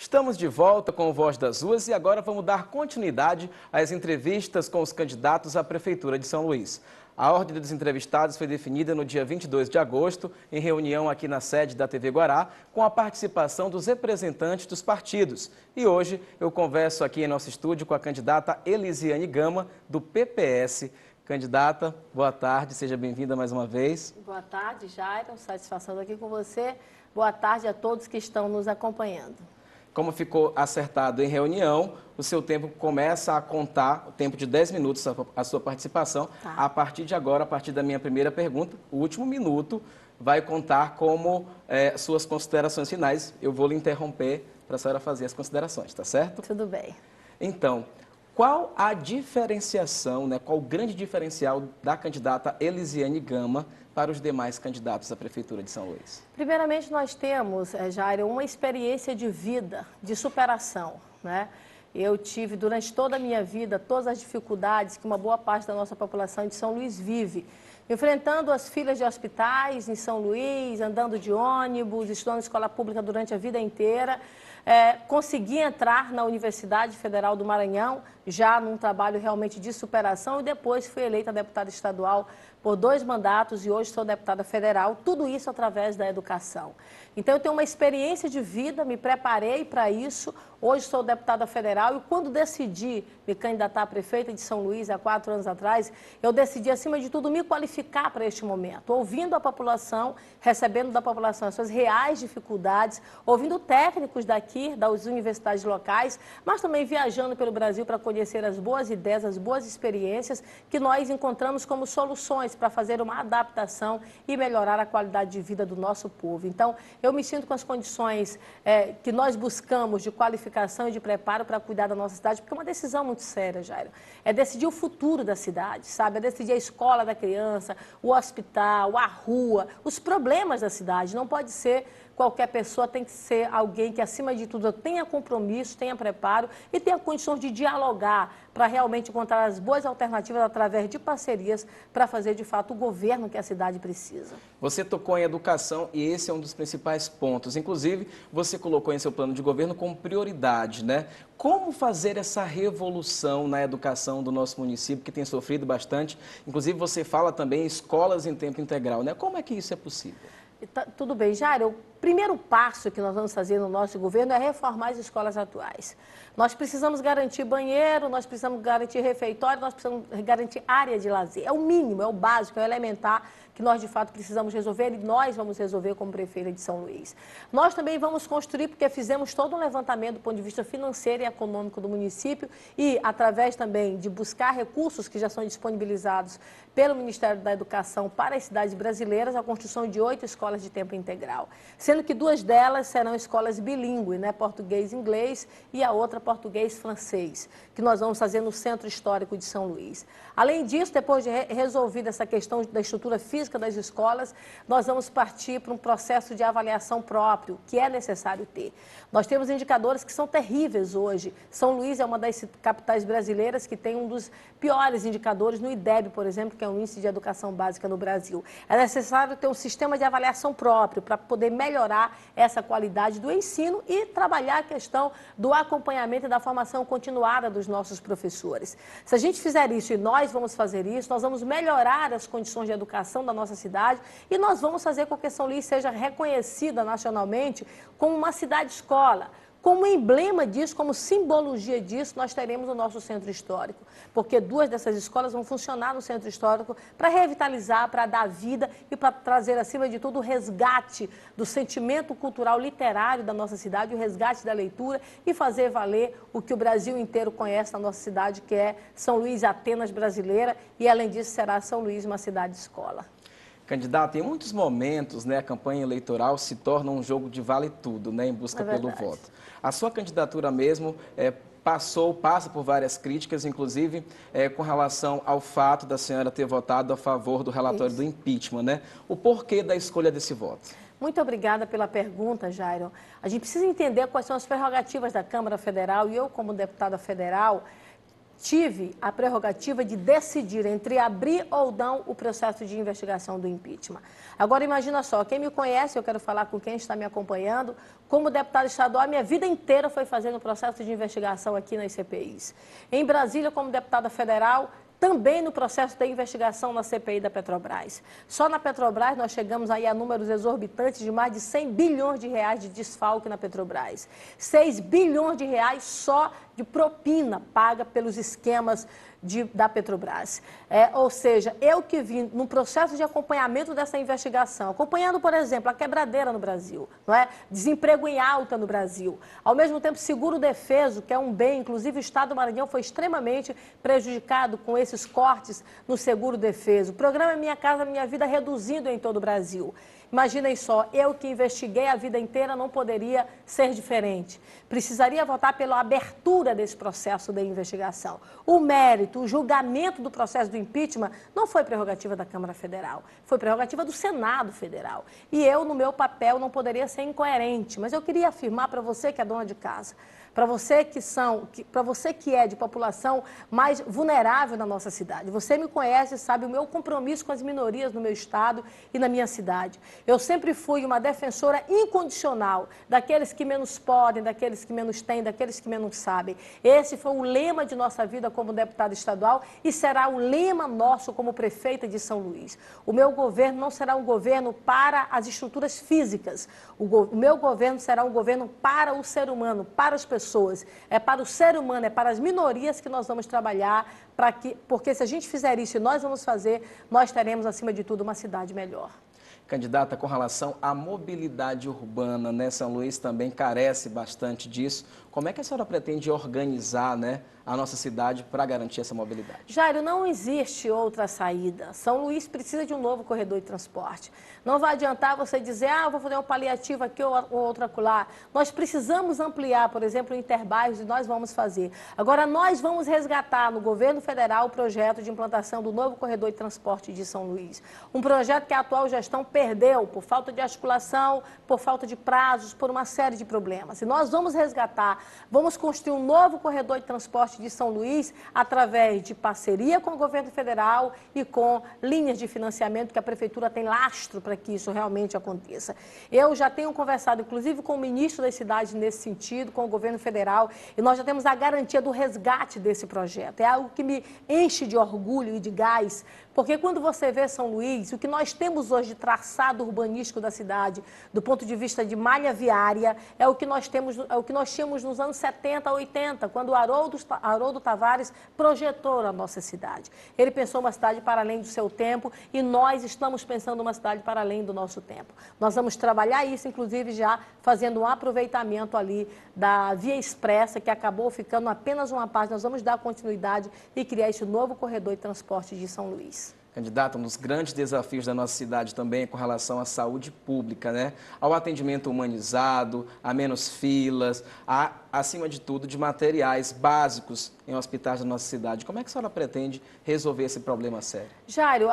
Estamos de volta com o Voz das Ruas e agora vamos dar continuidade às entrevistas com os candidatos à Prefeitura de São Luís. A ordem dos entrevistados foi definida no dia 22 de agosto, em reunião aqui na sede da TV Guará, com a participação dos representantes dos partidos. E hoje eu converso aqui em nosso estúdio com a candidata Elisiane Gama, do PPS. Candidata, boa tarde, seja bem-vinda mais uma vez. Boa tarde, Jairo, satisfação aqui com você. Boa tarde a todos que estão nos acompanhando. Como ficou acertado em reunião, o seu tempo começa a contar, o tempo de 10 minutos, a sua participação. Tá. A partir de agora, a partir da minha primeira pergunta, o último minuto vai contar como suas considerações finais. Eu vou lhe interromper para a senhora fazer as considerações, tá certo? Tudo bem. Então, qual a diferenciação, qual o grande diferencial da candidata Elisiane Gama para os demais candidatos à Prefeitura de São Luís? Primeiramente, nós temos, Jairo, uma experiência de vida, de superação, né? Eu tive, durante toda a minha vida, todas as dificuldades que uma boa parte da nossa população de São Luís vive. Enfrentando as filas de hospitais em São Luís, andando de ônibus, estudando escola pública durante a vida inteira. Consegui entrar na Universidade Federal do Maranhão, já num trabalho realmente de superação, e depois fui eleita deputada estadual por 2 mandatos e hoje sou deputada federal, tudo isso através da educação. Então eu tenho uma experiência de vida, me preparei para isso, hoje sou deputada federal e quando decidi me candidatar a prefeita de São Luís há 4 anos atrás, eu decidi acima de tudo me qualificar para este momento, ouvindo a população, recebendo da população as suas reais dificuldades, ouvindo técnicos daqui, das universidades locais, mas também viajando pelo Brasil para conhecer as boas ideias, as boas experiências que nós encontramos como soluções para fazer uma adaptação e melhorar a qualidade de vida do nosso povo. Então, eu me sinto com as condições que nós buscamos de qualificação e de preparo para cuidar da nossa cidade, porque é uma decisão muito séria, Jairo. É decidir o futuro da cidade, sabe? É decidir a escola da criança, o hospital, a rua, os problemas da cidade. Não pode ser qualquer pessoa, tem que ser alguém que, acima de tudo, tenha compromisso, tenha preparo e tenha condições de dialogar para realmente encontrar as boas alternativas através de parcerias para fazer, de fato, o governo que a cidade precisa. Você tocou em educação e esse é um dos principais pontos. Inclusive, você colocou em seu plano de governo como prioridade, né? Como fazer essa revolução na educação do nosso município, que tem sofrido bastante? Inclusive, você fala também em escolas em tempo integral, né? Como é que isso é possível? Tudo bem, Jairo. O primeiro passo que nós vamos fazer no nosso governo é reformar as escolas atuais. Nós precisamos garantir banheiro, nós precisamos garantir refeitório, nós precisamos garantir área de lazer. É o mínimo, é o básico, é o elementar que nós, de fato, precisamos resolver e nós vamos resolver como prefeita de São Luís. Nós também vamos construir, porque fizemos todo um levantamento do ponto de vista financeiro e econômico do município e, através também de buscar recursos que já são disponibilizados pelo Ministério da Educação para as cidades brasileiras, a construção de 8 escolas de tempo integral, sendo que 2 delas serão escolas bilíngues, né, português e inglês, e a outra português e francês, que nós vamos fazer no Centro Histórico de São Luís. Além disso, depois de resolvida essa questão da estrutura física das escolas, nós vamos partir para um processo de avaliação próprio, que é necessário ter. Nós temos indicadores que são terríveis hoje. São Luís é uma das capitais brasileiras que tem um dos piores indicadores no IDEB, por exemplo, que é o Índice de Educação Básica no Brasil. É necessário ter um sistema de avaliação próprio para poder melhorar essa qualidade do ensino e trabalhar a questão do acompanhamento e da formação continuada dos nossos professores. Se a gente fizer isso e nós vamos fazer isso, nós vamos melhorar as condições de educação da nossa cidade e nós vamos fazer com que São Luís seja reconhecida nacionalmente como uma cidade-escola. Como emblema disso, como simbologia disso, nós teremos o nosso centro histórico, porque 2 dessas escolas vão funcionar no centro histórico para revitalizar, para dar vida e para trazer, acima de tudo, o resgate do sentimento cultural literário da nossa cidade, o resgate da leitura e fazer valer o que o Brasil inteiro conhece na nossa cidade, que é São Luís Atenas brasileira, e além disso será São Luís uma cidade-escola. Candidato, em muitos momentos, a campanha eleitoral se torna um jogo de vale tudo, em busca pelo voto. A sua candidatura mesmo passa por várias críticas, inclusive com relação ao fato da senhora ter votado a favor do relatório do impeachment, O porquê da escolha desse voto? Muito obrigada pela pergunta, Jairo. A gente precisa entender quais são as prerrogativas da Câmara Federal e eu, como deputada federal, tive a prerrogativa de decidir entre abrir ou não o processo de investigação do impeachment. Agora, imagina só, quem me conhece, eu quero falar com quem está me acompanhando, como deputada estadual, minha vida inteira foi fazendo o processo de investigação aqui nas CPIs. Em Brasília, como deputada federal, também no processo de investigação na CPI da Petrobras. Só na Petrobras nós chegamos aí a números exorbitantes de mais de 100 bilhões de reais de desfalque na Petrobras. 6 bilhões de reais só de propina paga pelos esquemas da Petrobras. Ou seja, eu que vim no processo de acompanhamento dessa investigação, acompanhando, por exemplo, a quebradeira no Brasil, não é? Desemprego em alta no Brasil, ao mesmo tempo seguro-defeso, que é um bem, inclusive o Estado do Maranhão foi extremamente prejudicado com esses cortes no seguro-defeso. O programa Minha Casa Minha Vida reduzindo em todo o Brasil. Imaginem só, eu que investiguei a vida inteira não poderia ser diferente. Precisaria votar pela abertura desse processo de investigação. O mérito, o julgamento do processo do impeachment não foi prerrogativa da Câmara Federal, foi prerrogativa do Senado Federal. E eu, no meu papel, não poderia ser incoerente, mas eu queria afirmar para você que é dona de casa, para você que é de população mais vulnerável na nossa cidade. Você me conhece e sabe o meu compromisso com as minorias no meu estado e na minha cidade. Eu sempre fui uma defensora incondicional daqueles que menos podem, daqueles que menos têm, daqueles que menos sabem. Esse foi o lema de nossa vida como deputada estadual e será o lema nosso como prefeita de São Luís. O meu governo não será um governo para as estruturas físicas. O meu governo será um governo para o ser humano, para as pessoas. É para o ser humano, é para as minorias que nós vamos trabalhar, porque se a gente fizer isso e nós vamos fazer, nós teremos, acima de tudo, uma cidade melhor. Candidata, com relação à mobilidade urbana, né? São Luís também carece bastante disso. Como é que a senhora pretende organizar, né, a nossa cidade para garantir essa mobilidade? Jairo, não existe outra saída. São Luís precisa de um novo corredor de transporte. Não vai adiantar você dizer, vou fazer um paliativo aqui ou outro acolá. Nós precisamos ampliar, por exemplo, o Interbairros e nós vamos fazer. Agora, nós vamos resgatar no governo federal o projeto de implantação do novo corredor de transporte de São Luís. Um projeto que a atual gestão perdeu por falta de articulação, por falta de prazos, por uma série de problemas. E nós vamos resgatar, vamos construir um novo corredor de transporte de São Luís através de parceria com o governo federal e com linhas de financiamento que a prefeitura tem lastro para que isso realmente aconteça. Eu já tenho conversado, inclusive, com o ministro das cidades nesse sentido, com o governo federal, e nós já temos a garantia do resgate desse projeto. É algo que me enche de orgulho e de gás, porque quando você vê São Luís, o que nós temos hoje de traçado urbanístico da cidade, do ponto de vista de malha viária, é o que nós tínhamos nos anos 70, 80, quando o Haroldo Tavares projetou a nossa cidade. Ele pensou uma cidade para além do seu tempo e nós estamos pensando uma cidade para além do nosso tempo. Nós vamos trabalhar isso, inclusive, já fazendo um aproveitamento ali da Via Expressa, que acabou ficando apenas uma parte. Nós vamos dar continuidade e criar esse novo corredor de transporte de São Luís. Candidata, um dos grandes desafios da nossa cidade também é com relação à saúde pública, né? Ao atendimento humanizado, a menos filas, acima de tudo, de materiais básicos em hospitais da nossa cidade. Como é que a senhora pretende resolver esse problema sério? Jairo,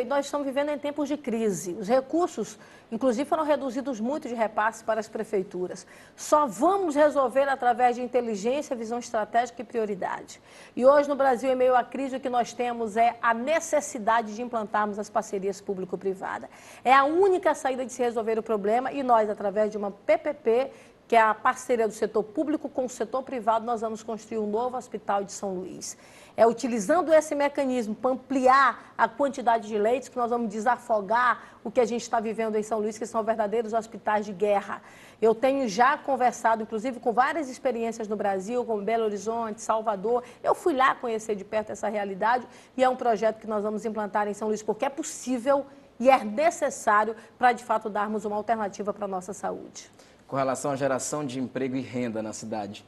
nós estamos vivendo em tempos de crise. Os recursos, inclusive, foram reduzidos muito de repasse para as prefeituras. Só vamos resolver através de inteligência, visão estratégica e prioridade. E hoje, no Brasil, em meio à crise, o que nós temos é a necessidade de implantarmos as parcerias público-privada. É a única saída de se resolver o problema e nós, através de uma PPP, que é a parceria do setor público com o setor privado, nós vamos construir um novo hospital de São Luís. É utilizando esse mecanismo para ampliar a quantidade de leitos que nós vamos desafogar o que a gente está vivendo em São Luís, que são verdadeiros hospitais de guerra. Eu tenho já conversado, inclusive, com várias experiências no Brasil, como Belo Horizonte, Salvador. Eu fui lá conhecer de perto essa realidade e é um projeto que nós vamos implantar em São Luís, porque é possível e é necessário para, de fato, darmos uma alternativa para a nossa saúde. Com relação à geração de emprego e renda na cidade,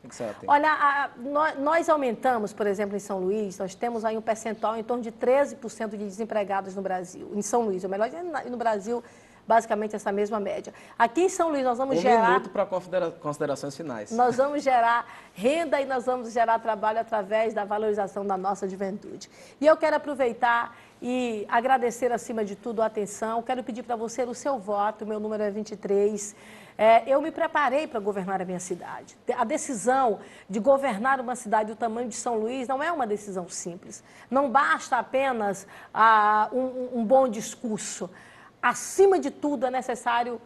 o que a senhora tem? Olha, nós aumentamos, por exemplo, em São Luís, nós temos aí um percentual em torno de 13% de desempregados no Brasil, em São Luís, ou melhor, no Brasil, basicamente essa mesma média. Aqui em São Luís nós vamos Um gerar... minuto para considerações finais. Nós vamos gerar renda e nós vamos gerar trabalho através da valorização da nossa juventude. E eu quero aproveitar e agradecer, acima de tudo, a atenção. Quero pedir para você o seu voto, meu número é 23. Eu me preparei para governar a minha cidade. A decisão de governar uma cidade do tamanho de São Luís não é uma decisão simples. Não basta apenas um bom discurso. Acima de tudo, é necessário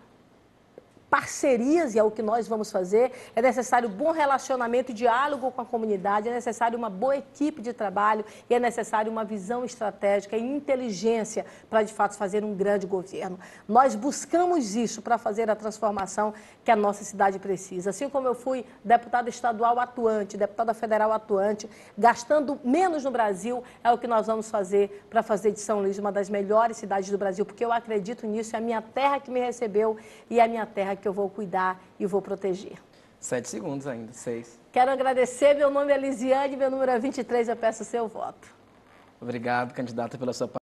parcerias, e é o que nós vamos fazer, é necessário bom relacionamento e diálogo com a comunidade, é necessário uma boa equipe de trabalho e é necessário uma visão estratégica e inteligência para, de fato, fazer um grande governo. Nós buscamos isso para fazer a transformação que a nossa cidade precisa. Assim como eu fui deputada estadual atuante, deputada federal atuante, gastando menos no Brasil, é o que nós vamos fazer para fazer de São Luís uma das melhores cidades do Brasil, porque eu acredito nisso, é a minha terra que me recebeu e é a minha terra que eu vou cuidar e vou proteger. 7 segundos ainda, 6. Quero agradecer, meu nome é Lisiane, meu número é 23, eu peço o seu voto. Obrigado, candidata, pela sua